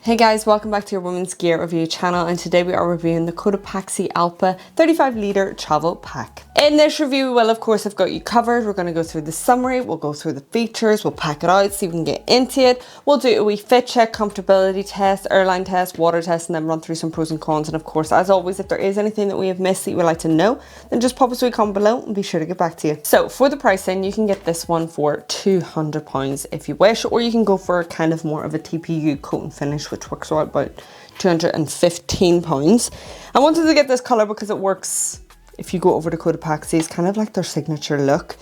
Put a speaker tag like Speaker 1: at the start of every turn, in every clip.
Speaker 1: Hey guys, welcome back to your women's gear review channel, and today we are reviewing the Cotopaxi Allpa 35L travel pack. In this review we will of course have got you covered. We're going to go through the summary, we'll go through the features, we'll pack it out so you can get into it. We'll do a wee fit check, comfortability test, airline test, water test, and then run through some pros and cons. And of course, as always, if there is anything that we have missed that you would like to know, then just pop us a wee comment below and be sure to get back to you. So for the pricing, you can get this one for £200 if you wish, or you can go for kind of more of a TPU coat and finish, which works out about £215. I wanted to get this colour because it works, if you go over to Cotopaxi, it's kind of like their signature look.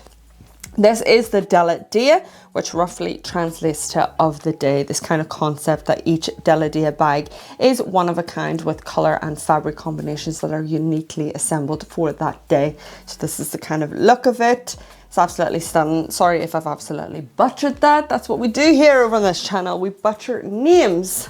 Speaker 1: This is the Della Dia, which roughly translates to of the day, this kind of concept that each Della Dia bag is one of a kind with colour and fabric combinations that are uniquely assembled for that day. So this is the kind of look of it. It's absolutely stunning. Sorry if I've absolutely butchered that. That's what we do here over on this channel. We butcher names.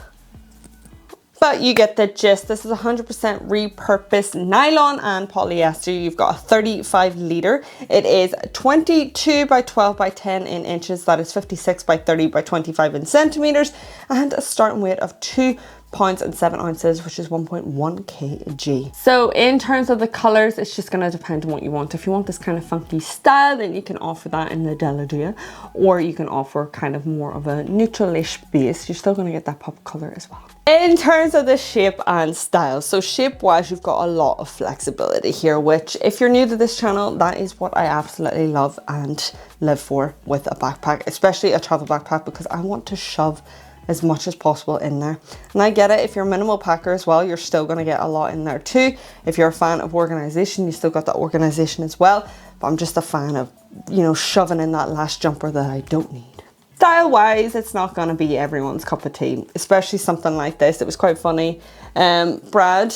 Speaker 1: But you get the gist. This is 100% repurposed nylon and polyester. You've got a 35 litre. It is 22 by 12 by 10 in inches. That is 56 by 30 by 25 in centimetres. And a starting weight of 2 pounds and 7 ounces, which is 1.1 kg. So in terms of the colours, it's just going to depend on what you want. If you want this kind of funky style, then you can offer that in the Della Dia, or you can offer kind of more of a neutralish base. You're still going to get that pop colour as well. In terms of the shape and style, so shape wise, you've got a lot of flexibility here, which if you're new to this channel, that is what I absolutely love and live for with a backpack, especially a travel backpack, because I want to shove as much as possible in there. And I get it, if you're a minimal packer as well, you're still going to get a lot in there too. If you're a fan of organization, you still got that organization as well. But I'm just a fan of, you know, shoving in that last jumper that I don't need. Style wise, it's not going to be everyone's cup of tea, especially something like this. It was quite funny. Brad,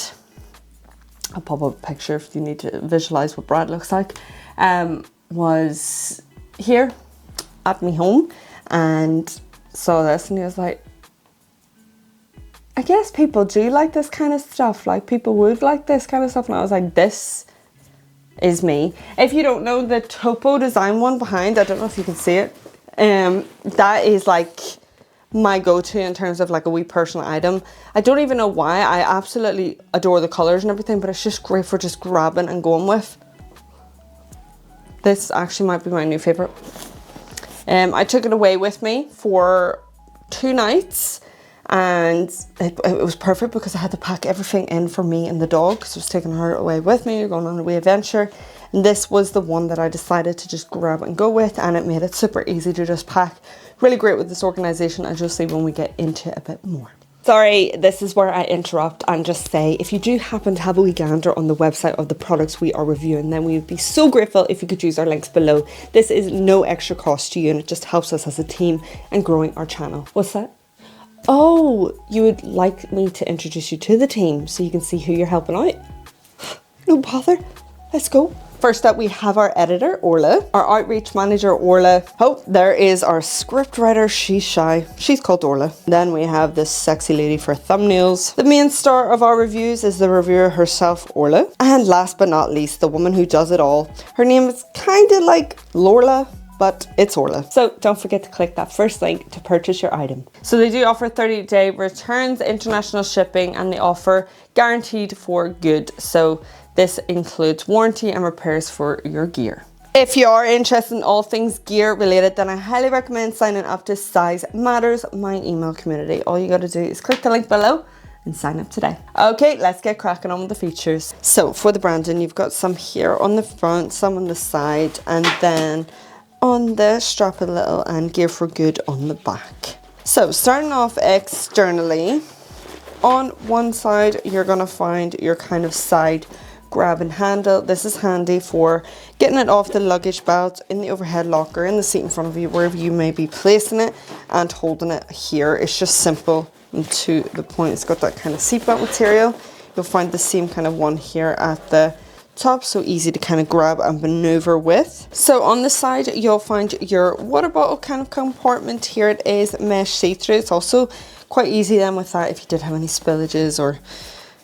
Speaker 1: I'll pop up a picture if you need to visualize what Brad looks like, was here at me home and saw this, and he was like, I guess people do like this kind of stuff, like people would like this kind of stuff. And I was like, this is me. If you don't know the Topo design one behind, I don't know if you can see it, that is like my go-to in terms of like a wee personal item. I don't even know why. I absolutely adore the colours and everything, but it's just great for just grabbing and going with. This actually might be my new favourite. I took it away with me for 2 nights, and it was perfect because I had to pack everything in for me and the dog, because I was taking her away with me. We're going on a wee adventure, and this was the one that I decided to just grab and go with, and it made it super easy to just pack. Really great with this organisation, as you'll see when we get into it a bit more. Sorry, this is where I interrupt and just say, if you do happen to have a wee gander on the website of the products we are reviewing, then we would be so grateful if you could use our links below. This is no extra cost to you, and it just helps us as a team and growing our channel. What's that? Oh, you would like me to introduce you to the team so you can see who you're helping out? No bother, let's go. First up, we have our editor, Orla, our outreach manager, Orla. Oh, there is our script writer, she's shy. She's called Orla. Then we have this sexy lady for thumbnails. The main star of our reviews is the reviewer herself, Orla. And last but not least, the woman who does it all. Her name is kind of like Lorla, but it's Orla. So don't forget to click that first link to purchase your item. So they do offer 30-day returns, international shipping, and they offer guaranteed for good. So this includes warranty and repairs for your gear. If you are interested in all things gear related, then I highly recommend signing up to Size Matters, my email community. All you got to do is click the link below and sign up today. Okay, let's get cracking on with the features. So for the branding, you've got some here on the front, some on the side, and then on the strap a little and gear for good on the back. So starting off externally, on one side, you're gonna find your kind of side grab and handle. This is handy for getting it off the luggage belt, in the overhead locker, in the seat in front of you, wherever you may be placing it, and holding it here. It's just simple and to the point. It's got that kind of seatbelt material. You'll find the same kind of one here at the top, so easy to kind of grab and maneuver with. So on the side, you'll find your water bottle kind of compartment. Here it is mesh see-through. It's also quite easy then with that if you did have any spillages, or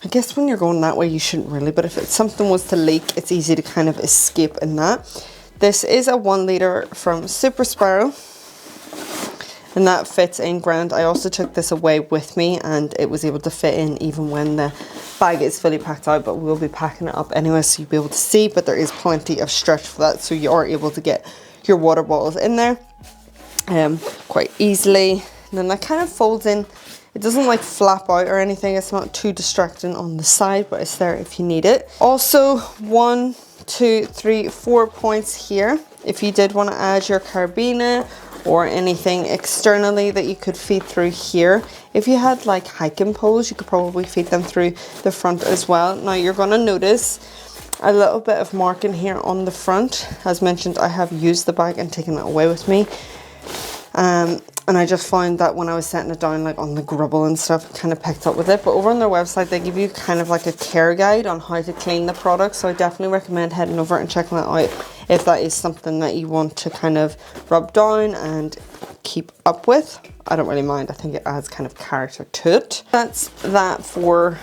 Speaker 1: I guess when you're going that way you shouldn't really, but if something was to leak, it's easy to kind of escape in that. This is a 1 litre from Super Sparrow, and that fits in grand. I also took this away with me and it was able to fit in even when the bag is fully packed out, but we'll be packing it up anyway so you'll be able to see, but there is plenty of stretch for that, so you are able to get your water bottles in there quite easily. And then that kind of folds in. It doesn't like flap out or anything. It's not too distracting on the side, but it's there if you need it. Also, 1, 2, 3, 4 points here. If you did want to add your carabiner or anything externally that you could feed through here. If you had like hiking poles, you could probably feed them through the front as well. Now you're going to notice a little bit of marking here on the front. As mentioned, I have used the bag and taken it away with me. And I just found that when I was setting it down like on the grubble and stuff, it kind of picked up with it. But over on their website, they give you kind of like a care guide on how to clean the product. So I definitely recommend heading over and checking that out if that is something that you want to kind of rub down and keep up with. I don't really mind. I think it adds kind of character to it. That's that for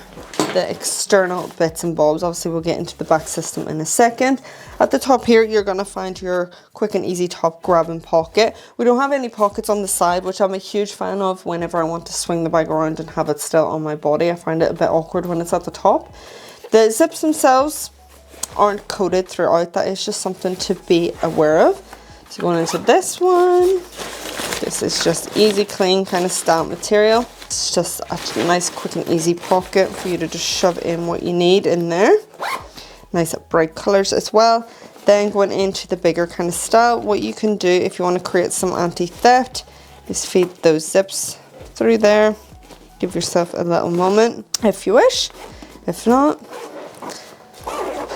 Speaker 1: the external bits and bobs. Obviously, we'll get into the back system in a second. At the top here, you're going to find your quick and easy top grabbing pocket. We don't have any pockets on the side, which I'm a huge fan of whenever I want to swing the bag around and have it still on my body. I find it a bit awkward when it's at the top. The zips themselves aren't coated throughout. That is just something to be aware of. So going into this one, this is just easy, clean kind of stamp material. It's just a nice, quick and easy pocket for you to just shove in what you need in there. Nice bright colors as well. Then going into the bigger kind of style, what you can do if you want to create some anti-theft is feed those zips through there. Give yourself a little moment if you wish. If not,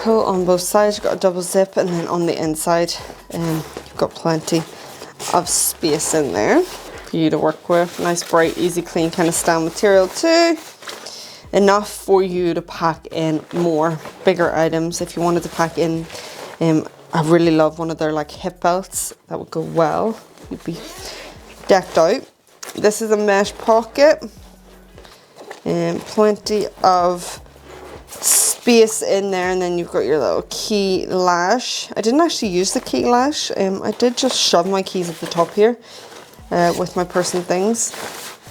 Speaker 1: pull on both sides. You've got a double zip, and then on the inside you've got plenty of space in there for you to work with. Nice bright, easy, clean kind of style material too. Enough for you to pack in more bigger items. If you wanted to pack in, I really love one of their like hip belts. That would go well. You'd be decked out. This is a mesh pocket, and plenty of space in there. And then you've got your little key lash. I didn't actually use the key lash. I did just shove my keys at the top here with my purse and things.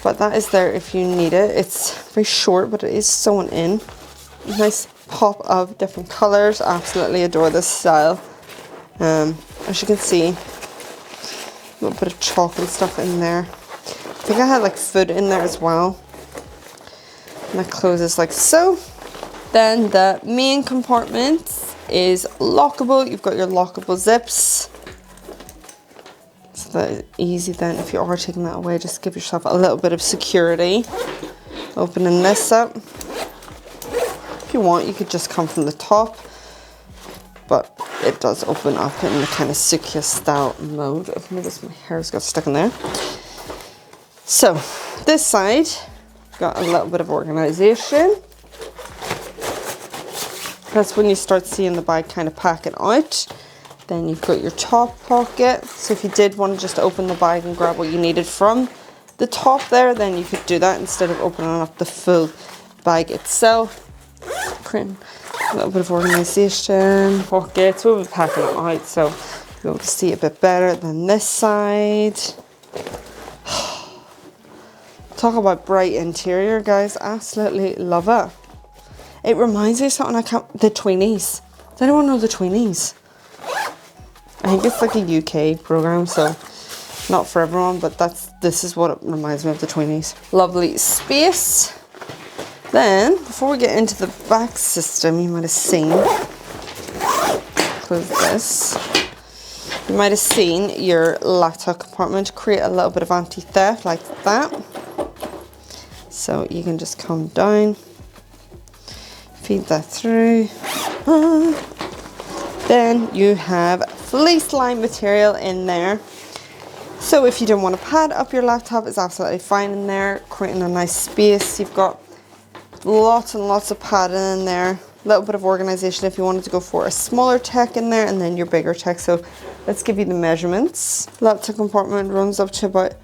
Speaker 1: But that is there if you need it. It's very short, but it is sewn in. Nice pop of different colors. Absolutely adore this style. As you can see, a little bit of chalk and stuff in there. I think I had like food in there as well. And that closes like so. Then the main compartment is lockable. You've got your lockable zips. So that is easy then. If you are taking that away, just give yourself a little bit of security. Opening this up. If you want, you could just come from the top, but it does open up in the kind of suitcase style mode. I've noticed my hair's got stuck in there. So this side, got a little bit of organization. That's when you start seeing the bag kind of packing out. Then you've got your top pocket. So if you did want to just open the bag and grab what you needed from the top there, then you could do that instead of opening up the full bag itself. Creating a little bit of organization. Pockets, we'll be packing it out so you'll be able to see a bit better than this side. Talk about bright interior, guys. Absolutely love it. It reminds me of something the Tweenies. Does anyone know the Tweenies? I think it's like a UK program, so not for everyone, but this is what it reminds me of, the Tweenies. Lovely space. Then, before we get into the back system, you might have seen, close this, you might have seen your laptop compartment create a little bit of anti-theft like that. So you can just come down, feed that through. Then you have fleece lined material in there. So if you don't want to pad up your laptop, it's absolutely fine in there, creating a nice space. You've got lots and lots of padding in there. A little bit of organization if you wanted to go for a smaller tech in there, and then your bigger tech. So let's give you the measurements. Laptop compartment runs up to about,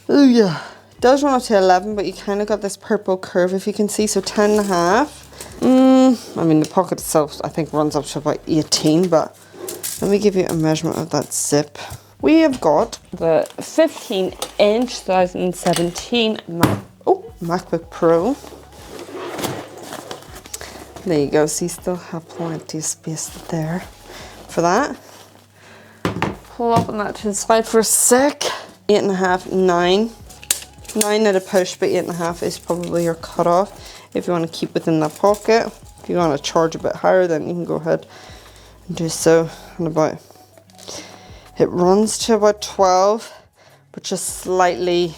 Speaker 1: oh yeah, it does run up to 11, but you kind of got this purple curve if you can see, so 10.5. I mean, the pocket itself I think runs up to about 18, but let me give you a measurement of that zip. We have got the 15-inch 2017 MacBook Pro. There you go, so you still have plenty of space there for that. Pull up on that to the side for a sec. 8.5, 9. 9 at a push, but 8.5 is probably your cutoff if you want to keep within that pocket. If you want to charge a bit higher, then you can go ahead and do so. And about, it runs to about 12, but just slightly,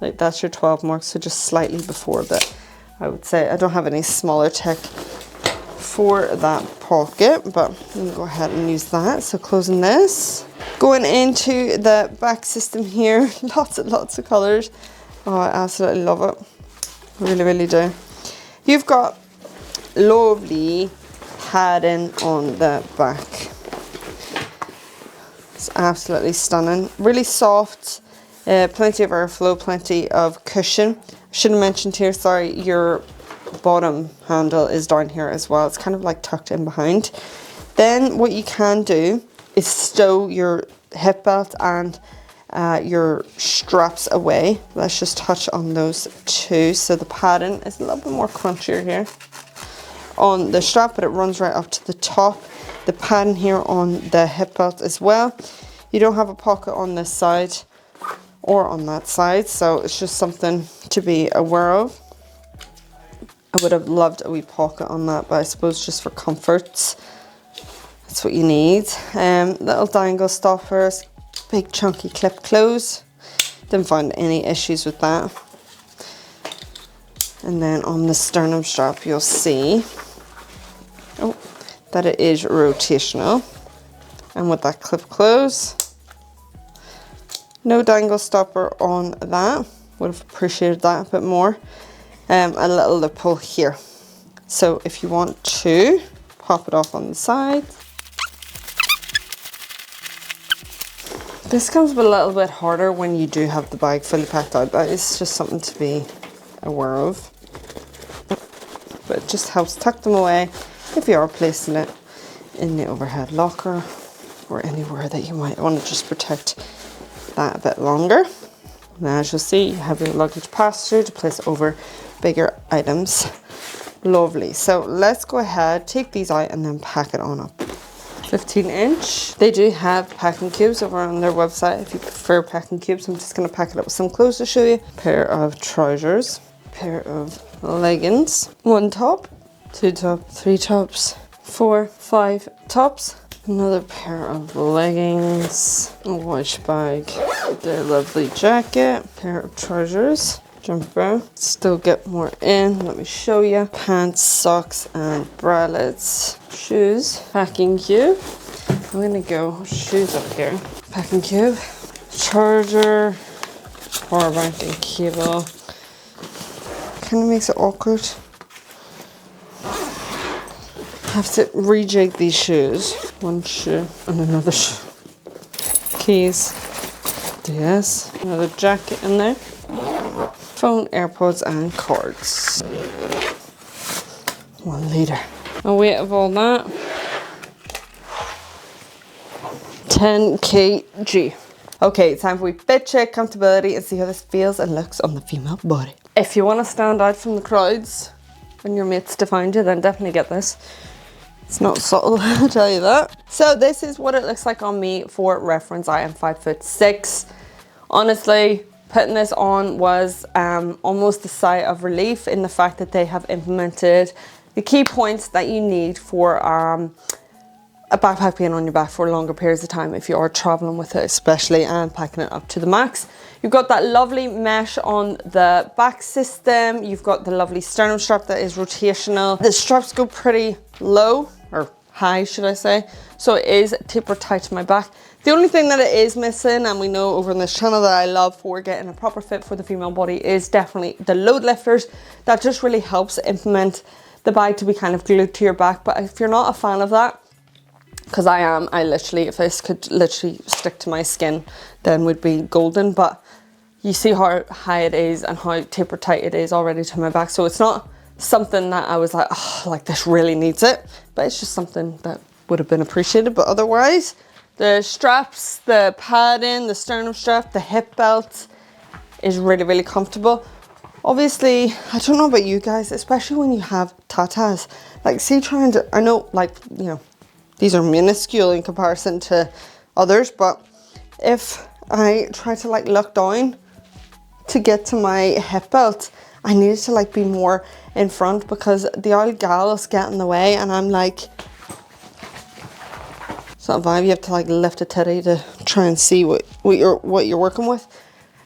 Speaker 1: like that's your 12 mark, so just slightly before that, I would say. I don't have any smaller tech for that pocket, but I'm gonna go ahead and use that. So closing this, going into the back system here, lots and lots of colors. Oh, I absolutely love it, really, really do. You've got lovely padding on the back. It's absolutely stunning, really soft, plenty of airflow, plenty of cushion. I should have mentioned here, sorry, your bottom handle is down here as well. It's kind of like tucked in behind. Then what you can do is stow your hip belt and your straps away. Let's just touch on those two. So the padding is a little bit more crunchier here on the strap, but it runs right up to the top. The padding here on the hip belt as well. You don't have a pocket on this side or on that side, so it's just something to be aware of. I would have loved a wee pocket on that, but I suppose just for comforts, that's what you need. Little dangle stoppers, big chunky clip close. Didn't find any issues with that. And then on the sternum strap, you'll see that it is rotational. And with that clip close, no dangle stopper on that. Would have appreciated that a bit more. A little lip hole here. So if you want to pop it off on the side. This comes a little bit harder when you do have the bag fully packed out, but it's just something to be aware of. But it just helps tuck them away if you are placing it in the overhead locker or anywhere that you might want to just protect that a bit longer. Now, as you'll see, you have your luggage pass-through to place over bigger items. Lovely. So let's go ahead, take these out and then pack it on up. 15-inch. They do have packing cubes over on their website if you prefer packing cubes. I'm just going to pack it up with some clothes to show you. Pair of trousers, pair of leggings, 1 top, 2 tops, 3 tops, 4, 5 tops, another pair of leggings, a wash bag, their lovely jacket, pair of trousers, jumper, still get more in, let me show you, pants, socks and bralettes, shoes, packing cube, I'm gonna go shoes up here, packing cube, charger, power bank and cable, kind of makes it awkward. I have to rejig these shoes. 1 shoe and another shoe. Keys. DS. Another jacket in there. Phone, AirPods and cards. 1 liter. A weight of all that. 10 kg. Okay, time for a fit check, comfortability and see how this feels and looks on the female body. If you want to stand out from the crowds and your mates to find you, then definitely get this. It's not subtle, I'll tell you that. So this is what it looks like on me. For reference, I am 5'6". Honestly, putting this on was almost a sigh of relief in the fact that they have implemented the key points that you need for a backpack being on your back for longer periods of time if you are traveling with it, especially, and packing it up to the max. You've got that lovely mesh on the back system. You've got the lovely sternum strap that is rotational. The straps go pretty low, or high should I say, so it is tapered tight to my back. The only thing that it is missing, and we know over on this channel that I love for getting a proper fit for the female body, is definitely the load lifters. That just really helps implement the bag to be kind of glued to your back. But if you're not a fan of that, because I am, I literally, if this could literally stick to my skin, then would be golden. But you see how high it is and how tapered tight it is already to my back. So it's not something that I was like, oh, like this really needs it. But it's just something that would have been appreciated. But otherwise, The straps, the padding, the sternum strap, the hip belt is really, really comfortable. Obviously, I don't know about you guys, especially when you have tatas. Like, see, trying to, I know, like, you know, these are minuscule in comparison to others, but if I try to like look down to get to my hip belt, I needed to like be more in front because the old gals get in the way, and I'm like, it's not a vibe. You have to like lift a titty to try and see what you're working with.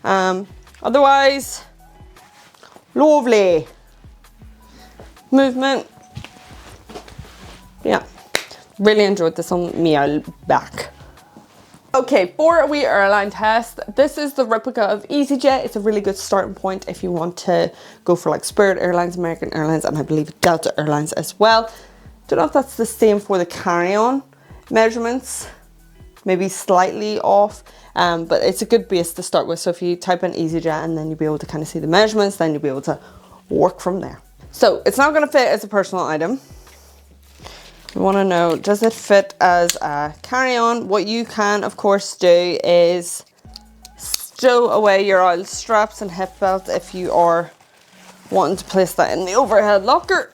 Speaker 1: Otherwise, lovely movement. Yeah, really enjoyed this on my back. Okay, for a wee airline test, this is the replica of EasyJet. It's a really good starting point if you want to go for like Spirit Airlines, American Airlines, and I believe Delta Airlines as well. Don't know if that's the same for the carry-on measurements, maybe slightly off, but it's a good base to start with. So if you type in EasyJet and then you'll be able to kind of see the measurements, then you'll be able to work from there. So it's not going to fit as a personal item. We want to know, does it fit as a carry-on? What you can, of course, do is stow away your old straps and hip belt if you are wanting to place that in the overhead locker.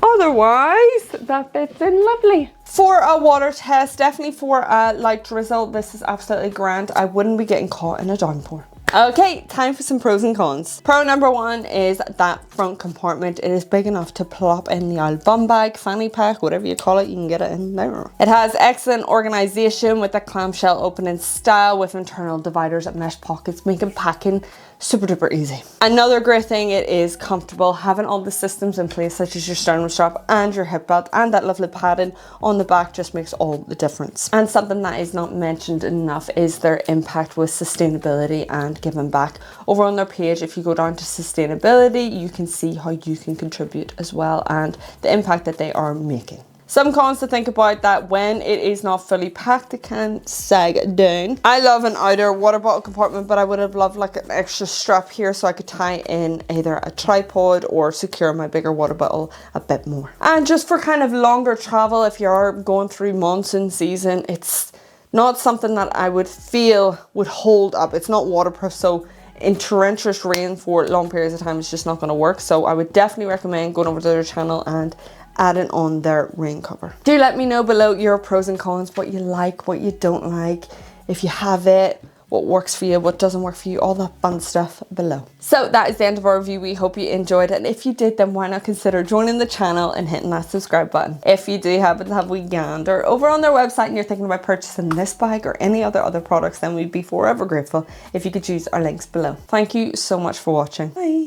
Speaker 1: Otherwise, that fits in lovely. For a water test, definitely for a light drizzle, this is absolutely grand. I wouldn't be getting caught in a downpour. Okay, time for some pros and cons. Pro number one is that front compartment. It is big enough to plop in the old bum bag, fanny pack, whatever you call it, you can get it in there. It has excellent organization with the clamshell opening style with internal dividers and mesh pockets, making packing super duper easy. Another great thing, it is comfortable. Having all the systems in place, such as your sternum strap and your hip belt and that lovely padding on the back, just makes all the difference. And something that is not mentioned enough is their impact with sustainability and giving back. Over on their page, if you go down to sustainability, you can see how you can contribute as well and the impact that they are making. Some cons to think about, that when it is not fully packed, it can sag down. I love an outer water bottle compartment, but I would have loved like an extra strap here so I could tie in either a tripod or secure my bigger water bottle a bit more. And just for kind of longer travel, if you're going through monsoon season, it's not something that I would feel would hold up. It's not waterproof, so in torrential rain for long periods of time, it's just not going to work. So I would definitely recommend going over to their channel and adding on their rain cover. Do let me know below your pros and cons, what you like, what you don't like, if you have it, what works for you, what doesn't work for you, all that fun stuff below. So that is the end of our review. We hope you enjoyed it, and if you did, then why not consider joining the channel and hitting that subscribe button. If you do happen to have a wee gander over on their website and you're thinking about purchasing this bag or any other products, then we'd be forever grateful if you could use our links below. Thank you so much for watching. Bye.